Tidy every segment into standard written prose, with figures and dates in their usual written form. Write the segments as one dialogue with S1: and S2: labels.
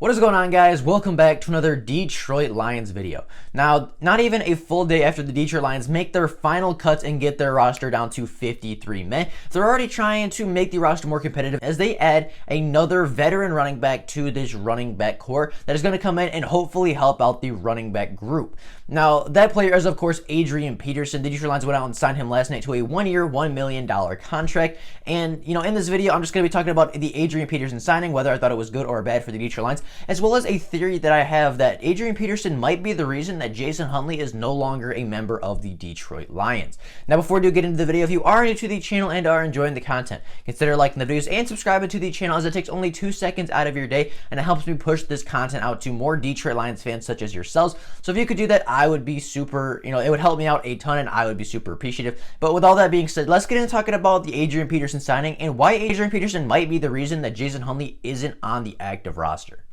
S1: What is going on, guys? Welcome back to another Detroit Lions video. Now, not even a full day after the Detroit Lions make their final cuts and get their roster down to 53 men, they're already trying to make the roster more competitive as they add another veteran running back to this running back core that is going to come in and hopefully help out the running back group. Now, that player is, of course, Adrian Peterson. The Detroit Lions went out and signed him last night to a one-year, $1 million contract. And, in this video, I'm just going to be talking about the Adrian Peterson signing, whether I thought it was good or bad for the Detroit Lions, as well as a theory that I have that Adrian Peterson might be the reason that Jason Huntley is no longer a member of the Detroit Lions. Now, before we do get into the video, if you are new to the channel and are enjoying the content, consider liking the videos and subscribing to the channel, as it takes only 2 seconds out of your day and it helps me push this content out to more Detroit Lions fans such as yourselves. So if you could do that, I would be super, it would help me out a ton and I would be super appreciative. But with all that being said, let's get into talking about the Adrian Peterson signing and why Adrian Peterson might be the reason that Jason Huntley isn't on the active roster.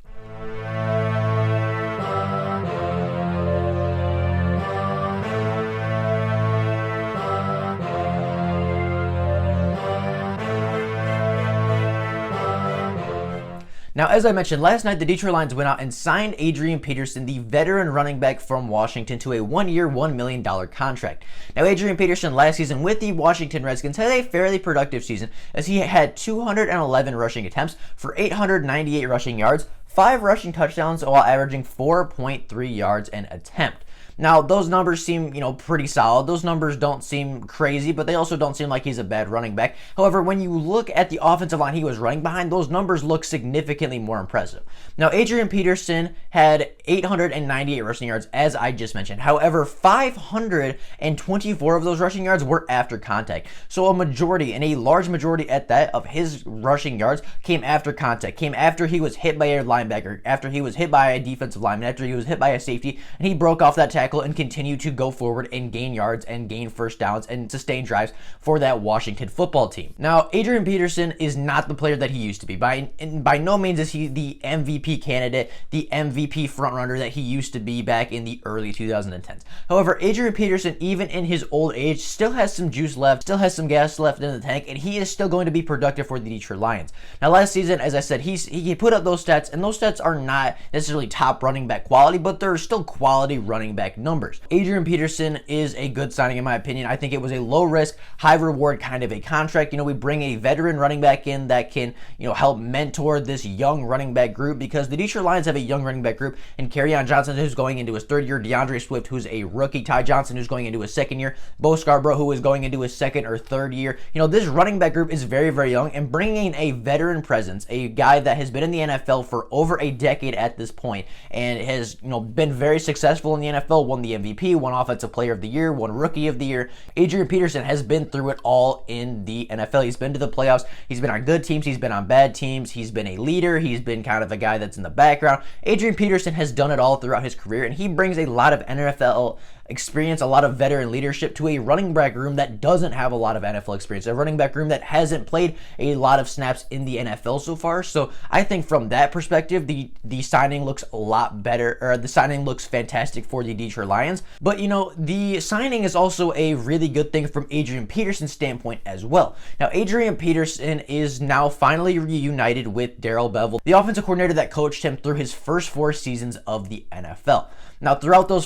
S1: Now, as I mentioned, last night the Detroit Lions went out and signed Adrian Peterson, the veteran running back from Washington, to a one-year, $1 million contract. Now, Adrian Peterson last season with the Washington Redskins had a fairly productive season as he had 211 rushing attempts for 898 rushing yards, 5 rushing touchdowns, while averaging 4.3 yards an attempt. Now, those numbers seem, pretty solid. Those numbers don't seem crazy, but they also don't seem like he's a bad running back. However, when you look at the offensive line he was running behind, those numbers look significantly more impressive. Now, Adrian Peterson had 898 rushing yards, as I just mentioned. However, 524 of those rushing yards were after contact. So a majority, and a large majority at that, of his rushing yards came after contact, came after he was hit by a linebacker, after he was hit by a defensive lineman, after he was hit by a safety, and he broke off that tackle and continue to go forward and gain yards and gain first downs and sustain drives for that Washington football team. Now, Adrian Peterson is not the player that he used to be. By no means is he the MVP candidate, the MVP frontrunner that he used to be back in the early 2010s. However, Adrian Peterson, even in his old age, still has some juice left, still has some gas left in the tank, and he is still going to be productive for the Detroit Lions. Now, last season, as I said, he put up those stats, and those stats are not necessarily top running back quality, but they're still quality running back numbers. Adrian Peterson is a good signing in my opinion. I think it was a low risk, high reward kind of a contract. We bring a veteran running back in that can, help mentor this young running back group, because the Detroit Lions have a young running back group, and Kerryon Johnson, who's going into his third year, DeAndre Swift, who's a rookie, Ty Johnson, who's going into his second year, Bo Scarborough, who is going into his second or third year. This running back group is very, very young, and bringing in a veteran presence, a guy that has been in the NFL for over a decade at this point and has, been very successful in the NFL, won the MVP, won Offensive Player of the Year, won Rookie of the Year. Adrian Peterson has been through it all in the NFL. He's been to the playoffs. He's been on good teams. He's been on bad teams. He's been a leader. He's been kind of a guy that's in the background. Adrian Peterson has done it all throughout his career, and he brings a lot of NFL experience, a lot of veteran leadership to a running back room that doesn't have a lot of NFL experience, a running back room that hasn't played a lot of snaps in the NFL so far. So I think from that perspective, the signing looks a lot better, or the signing looks fantastic for the Detroit Lions. But the signing is also a really good thing from Adrian Peterson's standpoint as well. Now, Adrian Peterson is now finally reunited with Darrell Bevell, the offensive coordinator that coached him through his first 4 seasons of the NFL. Now, throughout his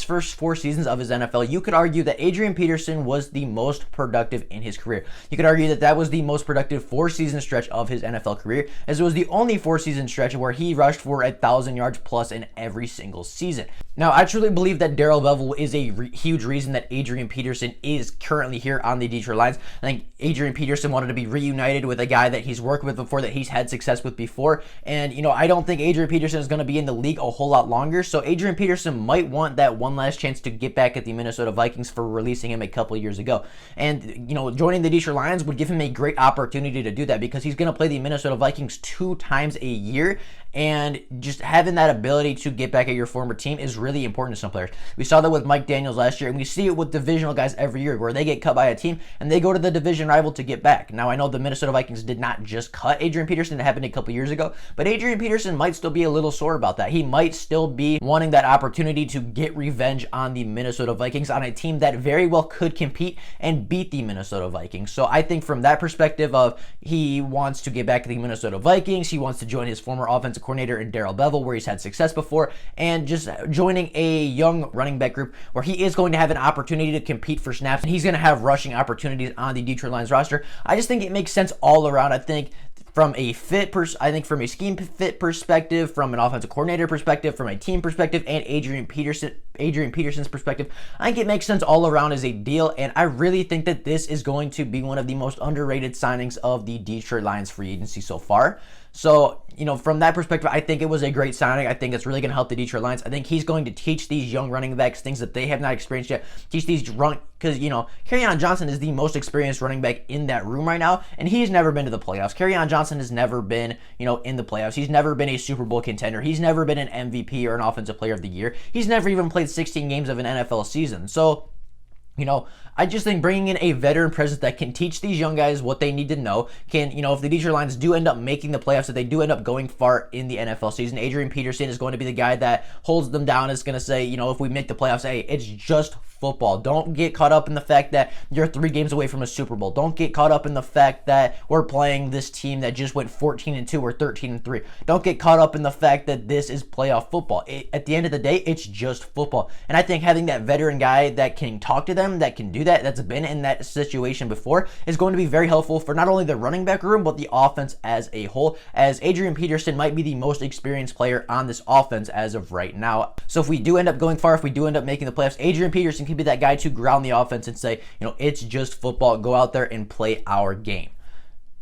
S1: first 4 seasons of his NFL, you could argue that Adrian Peterson was the most productive in his career. You could argue that that was the most productive 4-season stretch of his NFL career, as it was the only 4-season stretch where he rushed for 1,000 yards plus in every single season. Now, I truly believe that Darrell Bevell is a huge reason that Adrian Peterson is currently here on the Detroit Lions. I think Adrian Peterson wanted to be reunited with a guy that he's worked with before, that he's had success with before. And, I don't think Adrian Peterson is going to be in the league a whole lot longer. So Adrian Peterson might want that one last chance to get back at the Minnesota Vikings for releasing him a couple years ago. And, joining the Detroit Lions would give him a great opportunity to do that, because he's going to play the Minnesota Vikings 2 times a year. And just having that ability to get back at your former team is really important to some players. We saw that with Mike Daniels last year, and we see it with divisional guys every year where they get cut by a team and they go to the division rival to get back. Now, I know the Minnesota Vikings did not just cut Adrian Peterson. It happened a couple years ago, but Adrian Peterson might still be a little sore about that. He might still be wanting that opportunity to get revenge on the Minnesota Vikings, on a team that very well could compete and beat the Minnesota Vikings. So I think from that perspective of he wants to get back to the Minnesota Vikings, he wants to join his former offensive coordinator in Darrell Bevell, where he's had success before, and just joining a young running back group where he is going to have an opportunity to compete for snaps, and he's going to have rushing opportunities on the Detroit Lions roster. I just think it makes sense all around. I think from a from a scheme fit perspective, from an offensive coordinator perspective, from a team perspective, and Adrian Peterson's perspective, I think it makes sense all around as a deal, and I really think that this is going to be one of the most underrated signings of the Detroit Lions free agency so far. So, from that perspective, I think it was a great signing. I think it's really going to help the Detroit Lions. I think he's going to teach these young running backs things that they have not experienced yet. Teach these because, Kerryon Johnson is the most experienced running back in that room right now, and he's never been to the playoffs. Kerryon Johnson has never been, in the playoffs. He's never been a Super Bowl contender. He's never been an MVP or an Offensive Player of the Year. He's never even played 16 games of an NFL season. So, I just think bringing in a veteran presence that can teach these young guys what they need to know can, if the Detroit Lions do end up making the playoffs, if they do end up going far in the NFL season, Adrian Peterson is going to be the guy that holds them down, is going to say, if we make the playoffs, hey, it's just football. Don't get caught up in the fact that you're 3 games away from a Super Bowl. Don't get caught up in the fact that we're playing this team that just went 14-2 or 13-3. Don't get caught up in the fact that this is playoff football. At the end of the day, it's just football. And I think having that veteran guy that can talk to them, that can do that's been in that situation before, is going to be very helpful for not only the running back room, but the offense as a whole, as Adrian Peterson might be the most experienced player on this offense as of right now. So if we do end up going far, if we do end up making the playoffs, Adrian Peterson can be that guy to ground the offense and say, it's just football. Go out there and play our game.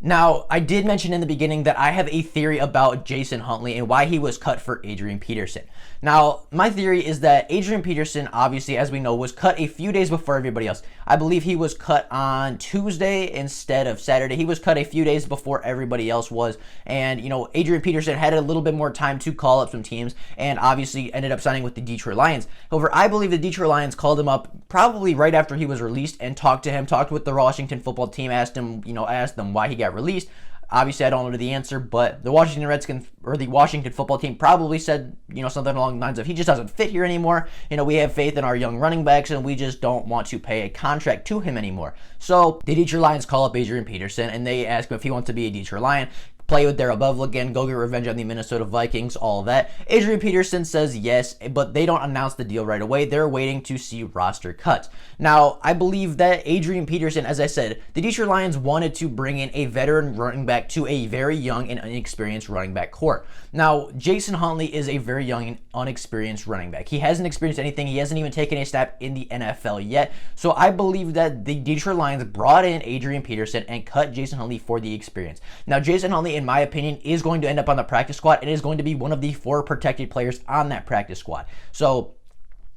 S1: Now, I did mention in the beginning that I have a theory about Jason Huntley and why he was cut for Adrian Peterson. Now, my theory is that Adrian Peterson, obviously, as we know, was cut a few days before everybody else. I believe he was cut on Tuesday instead of Saturday. He was cut a few days before everybody else was. And, Adrian Peterson had a little bit more time to call up some teams and obviously ended up signing with the Detroit Lions. However, I believe the Detroit Lions called him up probably right after he was released and talked to him, talked with the Washington football team, asked them why he got released. Obviously, I don't know the answer, but the Washington Redskins or the Washington football team probably said, something along the lines of, he just doesn't fit here anymore. We have faith in our young running backs, and we just don't want to pay a contract to him anymore. So the Detroit Lions call up Adrian Peterson, and they ask him if he wants to be a Detroit Lion, play with Darrell Bevell again, go get revenge on the Minnesota Vikings, all of that. Adrian Peterson says yes, but they don't announce the deal right away. They're waiting to see roster cuts. Now, I believe that Adrian Peterson, as I said, the Detroit Lions wanted to bring in a veteran running back to a very young and inexperienced running back core. Now, Jason Huntley is a very young and unexperienced running back. He hasn't experienced anything. He hasn't even taken a snap in the NFL yet. So I believe that the Detroit Lions brought in Adrian Peterson and cut Jason Huntley for the experience. Now, Jason Huntley, in my opinion, is going to end up on the practice squad and is going to be one of the 4 protected players on that practice squad. So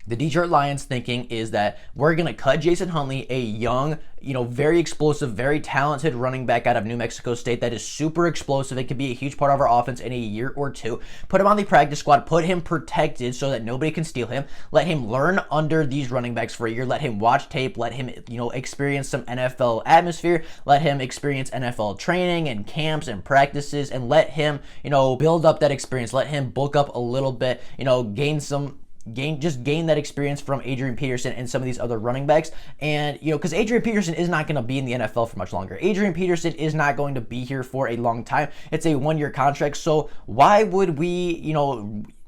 S1: the Detroit Lions thinking is that we're going to cut Jason Huntley, a young, very explosive, very talented running back out of New Mexico State that is super explosive. It could be a huge part of our offense in a year or two. Put him on the practice squad, put him protected so that nobody can steal him. Let him learn under these running backs for a year. Let him watch tape. Let him, experience some NFL atmosphere. Let him experience NFL training and camps and practices, and let him, build up that experience. Let him bulk up a little bit, gain that experience from Adrian Peterson and some of these other running backs. And, because Adrian Peterson is not going to be in the NFL for much longer. Adrian Peterson is not going to be here for a long time. It's a 1-year contract. So why would we,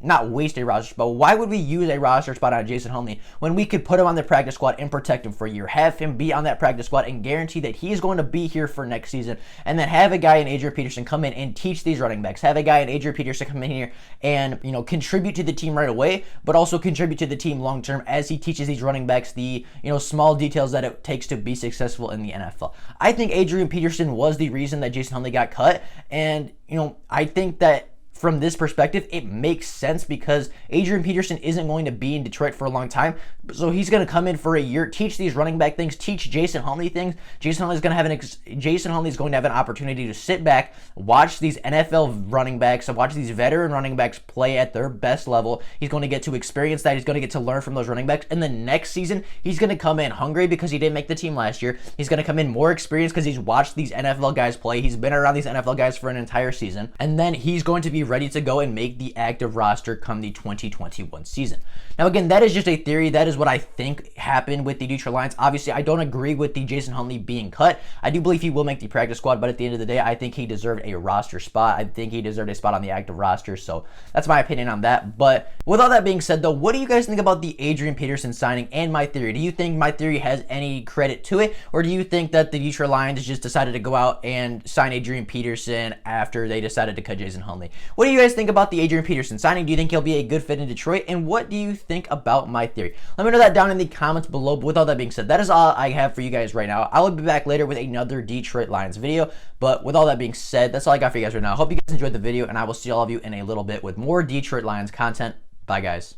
S1: not waste a roster spot, but why would we use a roster spot on Jason Huntley when we could put him on the practice squad and protect him for a year, have him be on that practice squad and guarantee that he's going to be here for next season, and then have a guy in Adrian Peterson come in and teach these running backs, have a guy in Adrian Peterson come in here and, contribute to the team right away, but also contribute to the team long term as he teaches these running backs the, small details that it takes to be successful in the NFL. I think Adrian Peterson was the reason that Jason Huntley got cut, and, I think that from this perspective, it makes sense because Adrian Peterson isn't going to be in Detroit for a long time. So he's going to come in for a year, teach these running back things, teach Jason Huntley things. Jason Huntley is going to have an opportunity to sit back, watch these NFL running backs, watch these veteran running backs play at their best level. He's going to get to experience that. He's going to get to learn from those running backs. And the next season, he's going to come in hungry because he didn't make the team last year. He's going to come in more experienced because he's watched these NFL guys play. He's been around these NFL guys for an entire season. And then he's going to be ready to go and make the active roster come the 2021 season. Now, again, that is just a theory. That is what I think happened with the Detroit Lions. Obviously, I don't agree with the Jason Huntley being cut. I do believe he will make the practice squad, but at the end of the day, I think he deserved a roster spot. I think he deserved a spot on the active roster, so that's my opinion on that. But with all that being said, though, what do you guys think about the Adrian Peterson signing and my theory? Do you think my theory has any credit to it, or do you think that the Detroit Lions just decided to go out and sign Adrian Peterson after they decided to cut Jason Huntley? What do you guys think about the Adrian Peterson signing? Do you think he'll be a good fit in Detroit? And what do you think about my theory? Let me know that down in the comments below. But with all that being said, that is all I have for you guys right now. I will be back later with another Detroit Lions video. But with all that being said, that's all I got for you guys right now. I hope you guys enjoyed the video, and I will see all of you in a little bit with more Detroit Lions content. Bye, guys.